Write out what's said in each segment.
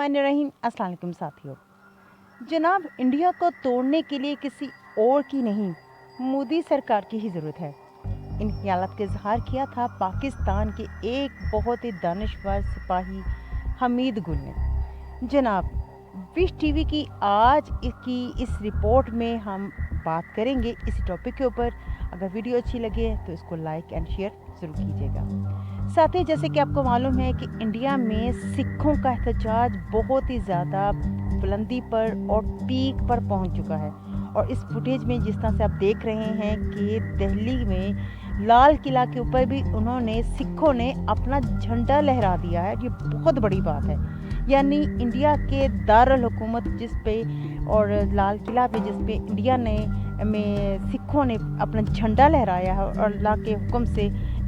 बिस्मिल्लाहिर्रहमानिर्रहीम। अस्सलाम वालेकुम साथियों। जनाब, इंडिया को तोड़ने के लिए किसी और की नहीं, मोदी सरकार की ही ज़रूरत है। इन ख्यालात का इजहार किया था पाकिस्तान के एक बहुत ही दानिशवर सिपाही हमीद गुल ने। जनाब, विश टीवी की आज की इस रिपोर्ट में हम बात करेंगे इसी टॉपिक के ऊपर। अगर वीडियो अच्छी लगे तो इसको लाइक एंड शेयर ज़रूर कीजिएगा। साथ ही जैसे कि आपको मालूम है कि इंडिया में सिखों का एहतजाज बहुत ही ज़्यादा बुलंदी पर और पीक पर पहुंच चुका है। और इस फुटेज में जिस तरह से आप देख रहे हैं कि दिल्ली में लाल किला के ऊपर भी उन्होंने सिखों ने अपना झंडा लहरा दिया है। ये बहुत बड़ी बात है। यानी इंडिया के दारुल हुकूमत जिस पे और लाल किला पे जिस पे इंडिया ने में सिखों ने अपना झंडा लहराया है, और अल्लाह के हुक्म से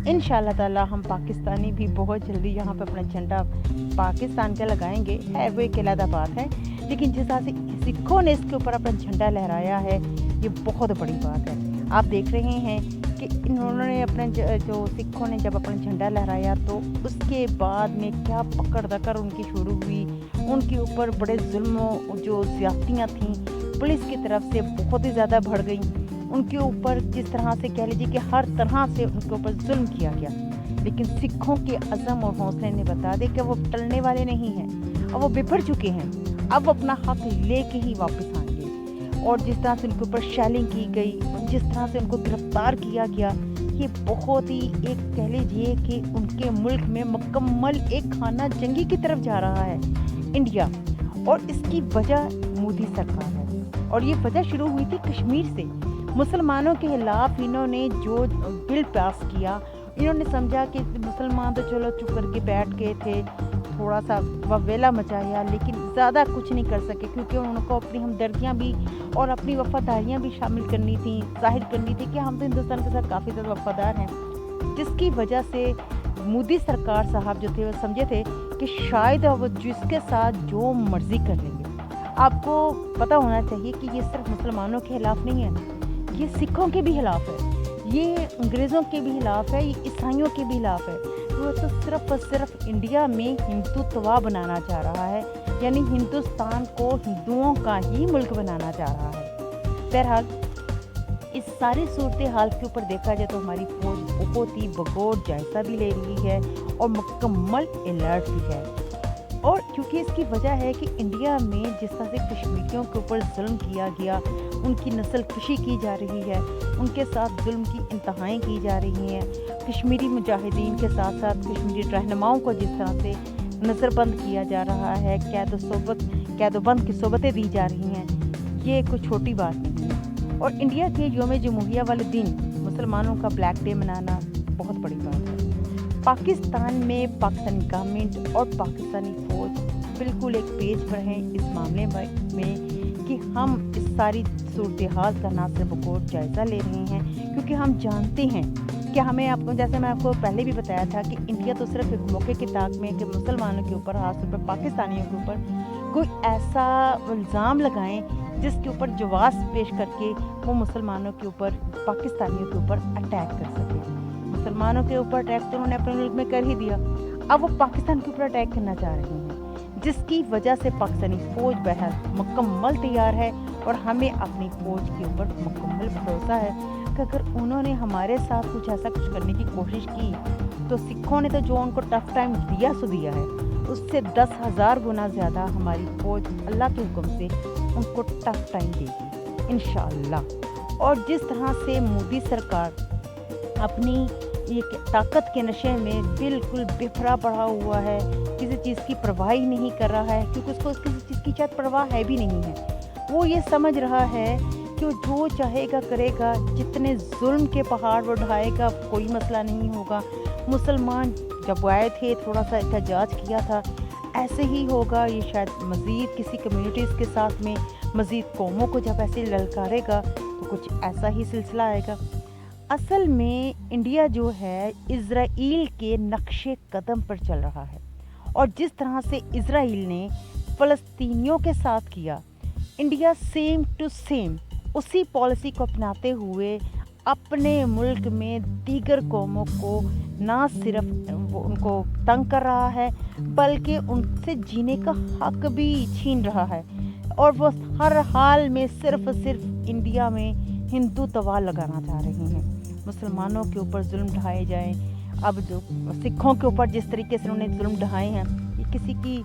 इंशाअल्लाह ताला हम पाकिस्तानी भी बहुत जल्दी यहाँ पे अपना झंडा पाकिस्तान का लगाएंगे। है वो एक अलग बात है, लेकिन जिस तरह से सिखों ने इसके ऊपर अपना झंडा लहराया है, ये बहुत बड़ी बात है। आप देख रहे हैं कि इन्होंने अपने जो सिखों ने जब अपना झंडा लहराया तो उसके बाद में क्या पकड़ दकड़ उनकी शुरू हुई। उनके ऊपर बड़े जुल्म जो ज़्यादतियाँ थीं पुलिस की तरफ से बहुत ही ज़्यादा बढ़ गई। उनके ऊपर जिस तरह से कह लीजिए कि हर तरह से उनके ऊपर जुल्म किया गया, लेकिन सिखों के अज़म और हौसले ने बता दे कि वो टलने वाले नहीं हैं। अब वो बिफर चुके हैं, अब अपना हक लेके ही वापस आएंगे। और जिस तरह से उनके ऊपर शेलिंग की गई, जिस तरह से उनको गिरफ्तार किया गया, ये बहुत ही एक कह लीजिए कि उनके मुल्क में मुकम्मल एक खाना जंगी की तरफ जा रहा है इंडिया। और इसकी वजह मोदी सरकार है। और ये वजह शुरू हुई थी कश्मीर से। मुसलमानों के खिलाफ इन्होंने जो बिल पास किया, इन्होंने समझा कि मुसलमान तो चलो चुप करके बैठ गए थे, थोड़ा सा ववेला मचाया, लेकिन ज़्यादा कुछ नहीं कर सके, क्योंकि उनको अपनी हमदर्दियाँ भी और अपनी वफादारियाँ भी शामिल करनी थी, जाहिर करनी थी कि हम तो हिंदुस्तान के साथ काफ़ी ज़्यादा वफादार हैं। जिसकी वजह से मोदी सरकार साहब जो थे वो समझे थे कि शायद वो जिसके साथ जो मर्ज़ी कर लेंगे। आपको पता होना चाहिए कि ये सिर्फ मुसलमानों के खिलाफ नहीं है, ये सिखों के भी खिलाफ है, ये अंग्रेज़ों के भी खिलाफ है, ये ईसाइयों के भी खिलाफ है। वो तो सिर्फ और सिर्फ इंडिया में हिंदुत्व बनाना चाह रहा है, यानी हिंदुस्तान को हिंदुओं का ही मुल्क बनाना चाह रहा है। बहरहाल इस सारी सूरत हाल के ऊपर देखा जाए तो हमारी फौज बहुत ही बगौर जायज़ा भी ले रही है और मुकम्मल अलर्ट भी है। और क्योंकि इसकी वजह है कि इंडिया में जिस तरह से कश्मीरियों के ऊपर जुल्म किया गया, उनकी नस्ल कशी की जा रही है, उनके साथ जुल्म की इंतहाएँ की जा रही हैं, कश्मीरी मुजाहिदीन के साथ साथ कश्मीरी रहनुमाओं को जिस तरह से नज़रबंद किया जा रहा है, कैदोबंद की सोबतें दी जा रही हैं, ये कोई छोटी बात नहीं है। और इंडिया के यौम जमहूरिया वाले दिन मुसलमानों का ब्लैक डे मनाना बहुत बड़ी बात है। पाकिस्तान में पाकिस्तानी गवर्नमेंट और पाकिस्तानी फ़ौज बिल्कुल एक पेज पर हैं इस मामले में कि हम इस सारी सूरत हाल का ना सिर्फ बगौर जायज़ा ले रहे हैं, क्योंकि हम जानते हैं कि हमें आपको जैसे मैं आपको पहले भी बताया था कि इंडिया तो सिर्फ एक मौके की ताक में कि मुसलमानों के ऊपर, खासतौर पर पाकिस्तानियों के ऊपर कोई ऐसा इल्ज़ाम लगाएं जिसके ऊपर जवाब पेश करके वो मुसलमानों के ऊपर, पाकिस्तानियों के ऊपर अटैक कर सकें। मुसलमानों के ऊपर अटैक तो उन्होंने अपने मुल्क में कर ही दिया, अब वो पाकिस्तान के ऊपर अटैक करना चाह रहे हैं, जिसकी वजह से पाकिस्तानी फ़ौज बहरहाल मुकम्मल तैयार है। और हमें अपनी फ़ौज के ऊपर मुकम्मल भरोसा है कि अगर उन्होंने हमारे साथ कुछ ऐसा कुछ करने की कोशिश की तो सिखों ने तो जो उनको टफ़ टाइम दिया सो दिया है, उससे 10,000 गुना ज़्यादा हमारी फ़ौज अल्लाह के हुक्म से उनको टफ़ टाइम देगी इंशाअल्लाह। और जिस तरह से मोदी सरकार अपनी ये ताकत के नशे में बिल्कुल बिफरा पड़ा हुआ है, किसी चीज़ की परवाह ही नहीं कर रहा है, क्योंकि उसको किसी चीज़ की शायद परवाह है भी नहीं है। वो ये समझ रहा है कि वो जो चाहेगा करेगा, जितने जुल्म के पहाड़ वो ढाएगा, कोई मसला नहीं होगा। मुसलमान जब वो आए थे थोड़ा सा एहतजाज किया था, ऐसे ही होगा। ये शायद मज़ीद किसी कम्युनिटीज़ के साथ में मज़ीद कौमों को जब ऐसे ललकारेगा तो कुछ ऐसा ही सिलसिला आएगा। असल में इंडिया जो है इज़राइल के नक्शे कदम पर चल रहा है, और जिस तरह से इज़राइल ने फ़लस्तीनियों के साथ किया, इंडिया सेम टू सेम उसी पॉलिसी को अपनाते हुए अपने मुल्क में दीगर कौमों को ना सिर्फ वो उनको तंग कर रहा है, बल्कि उनसे जीने का हक भी छीन रहा है। और वो हर हाल में सिर्फ इंडिया में हिंदुत्व लगाना चाह रही हैं। मुसलमानों के ऊपर जुल्म ढाए जाएं। अब जो सिखों के ऊपर जिस तरीके से उन्होंने जुल्म ढाए हैं, ये किसी की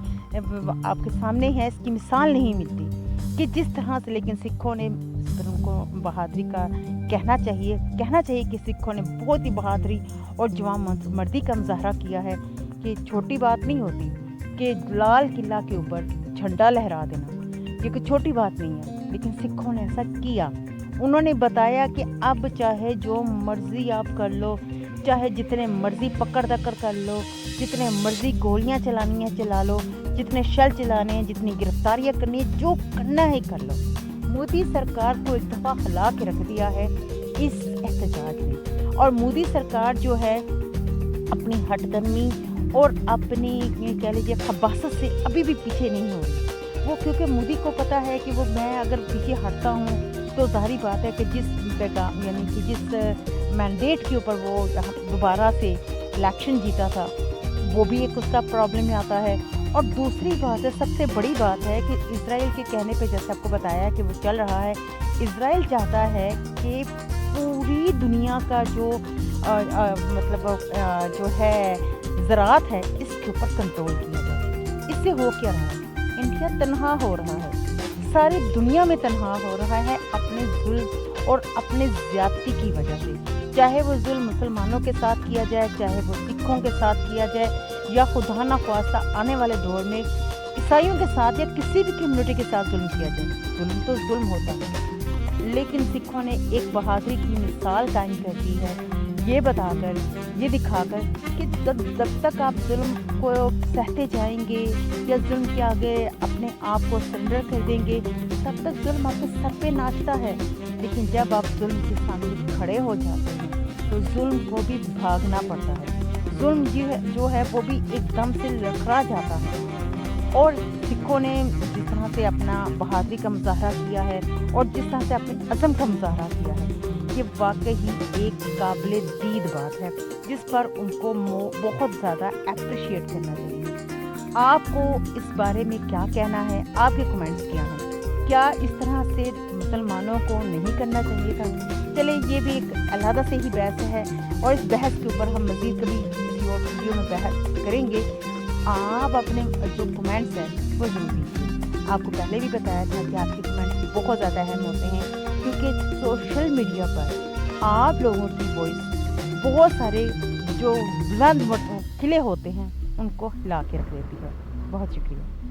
आपके सामने है, इसकी मिसाल नहीं मिलती कि जिस तरह से। लेकिन सिखों ने उनको बहादुरी का कहना चाहिए कि सिखों ने बहुत ही बहादुरी और जवान मर्दी का मुजाहरा किया है कि छोटी बात नहीं होती कि लाल किला के ऊपर झंडा लहरा देना, ये कोई छोटी बात नहीं है। लेकिन सिखों ने ऐसा किया। उन्होंने बताया कि अब चाहे जो मर्जी आप कर लो, चाहे जितने मर्जी पकड़ दकड़ कर लो, जितने मर्जी गोलियां चलानी है चला लो, जितने शल चलाने हैं, जितनी गिरफ्तारियां करनी है, जो करना है कर लो। मोदी सरकार को एक दफ़ा हिला के रख दिया है इस एहतजाज में। और मोदी सरकार जो है अपनी हटदर्मी और अपनी कह लीजिए खबासत से अभी भी पीछे नहीं हो रही वो, क्योंकि मोदी को पता है कि वो मैं अगर पीछे हटता हूँ तो जाहिर बात है कि जिस मैंडेट के ऊपर वो दोबारा से इलेक्शन जीता था, वो भी एक उसका प्रॉब्लम में आता है। और दूसरी बात है, सबसे बड़ी बात है कि इजराइल के कहने पे, जैसे आपको बताया कि वो चल रहा है, इजराइल चाहता है कि पूरी दुनिया का जो जो है ज़राअत है, इसके ऊपर कंट्रोल किया जाए। इससे हो क्या रहा है? इंडिया तन्हा हो रहा है, सारी दुनिया में तन्हा हो रहा है अपने जुल्म और अपने ज़्यादती की वजह से। चाहे वो जुल्म मुसलमानों के साथ किया जाए, चाहे वो सिखों के साथ किया जाए, या खुदा न ख्वास्ता आने वाले दौर में ईसाइयों के साथ या किसी भी कम्युनिटी के साथ जुल्म किया जाए। जुल्म तो जुल्म होता है, लेकिन सिखों ने एक बहादुरी की मिसाल कायम कर दी है, ये बताकर, ये दिखाकर कि जब तक आप जुल्म को सहते जाएंगे या जुल्म के आगे अपने आप को सरेंडर कर देंगे, तब तक जुल्म आपके सर पे नाचता है। लेकिन जब आप जुल्म के सामने खड़े हो जाते हैं तो जुल्म को भी भागना पड़ता है। जुल्म जो है वो भी एकदम से लड़खड़ा जाता है। और सिखों ने जिस तरह से अपना बहादुरी का मुजाहरा किया है और जिस तरह से अपने अज़म का मुजाहरा किया है, ये वाकई एक काबिल दीद बात है, जिस पर उनको बहुत ज़्यादा अप्रिशिएट करना चाहिए। आपको इस बारे में क्या कहना है? आपके कमेंट्स क्या हैं? क्या इस तरह से मुसलमानों को नहीं करना चाहिए था? चले, ये भी एक अलहदा से ही बहस है और इस बहस के ऊपर हम मज़ीद कभी किसी और वीडियो में बहस करेंगे। आप अपने जो कमेंट्स हैं वो ज़रूर दीजिए। आपको पहले भी बताया था कि आपके कमेंट्स बहुत ज़्यादा अहम होते हैं, क्योंकि सोशल मीडिया पर आप लोगों की वॉइस बहुत सारे जो बुलंद किले होते हैं उनको हिला के रख देती है। बहुत शुक्रिया।